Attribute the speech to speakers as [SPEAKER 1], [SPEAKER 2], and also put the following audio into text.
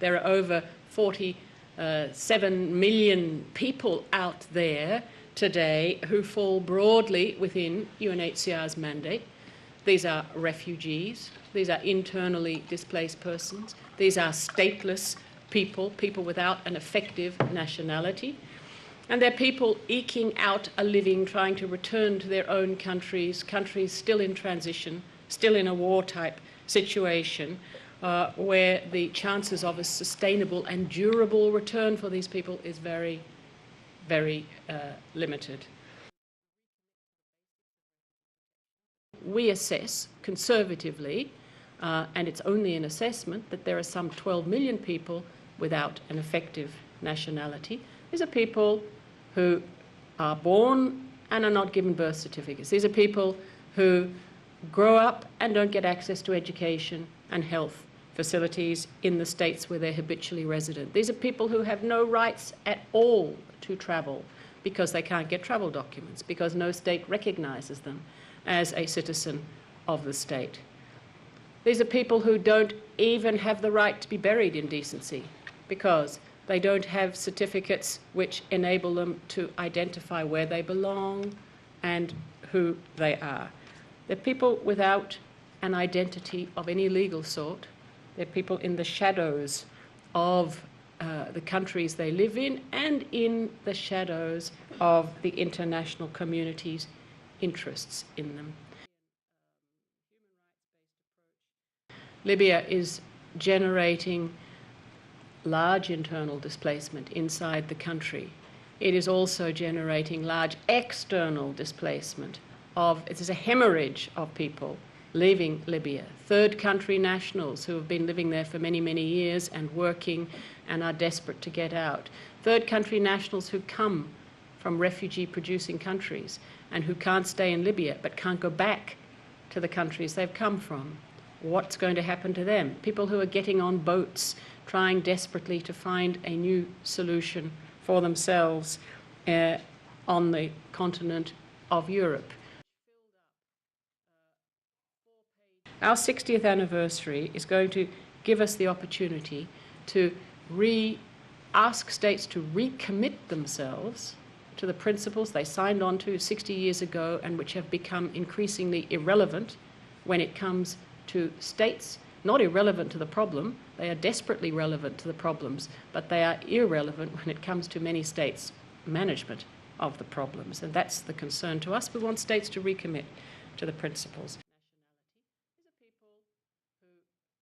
[SPEAKER 1] There are over 47 million people out there today who fall broadly within UNHCR's mandate. These are refugees, these are internally displaced persons, these are stateless people, people without an effective nationality, and they're people eking out a living, trying to return to their own countries, countries still in transition, still in a war-type situation, where the chances of a sustainable and durable return for these people is very, very limited. We assess conservatively, and it's only an assessment, that there are some 12 million people without an effective nationality. These are people who are born and are not given birth certificates. These are people who grow up and don't get access to education and health facilities in the states where they're habitually resident. These are people who have no rights at all to travel because they can't get travel documents, because no state recognizes them as a citizen of the state. These are people who don't even have the right to be buried in decency because they don't have certificates which enable them to identify where they belong and who they are. They're people without an identity of any legal sort. They're people in the shadows of the countries they live in and in the shadows of the international community's interests in them. Libya is generating large internal displacement inside the country. It is also generating large external displacement it is a hemorrhage of people leaving Libya. Third country nationals who have been living there for many, many years and working and are desperate to get out. Third country nationals who come from refugee-producing countries and who can't stay in Libya but can't go back to the countries they've come from. What's going to happen to them? People who are getting on boats, trying desperately to find a new solution for themselves on the continent of Europe. Our 60th anniversary is going to give us the opportunity to ask states to recommit themselves to the principles they signed on to 60 years ago and which have become increasingly irrelevant when it comes to states. Not irrelevant to the problem, they are desperately relevant to the problems, but they are irrelevant when it comes to many states' management of the problems. And that's the concern to us. We want states to recommit to the principles.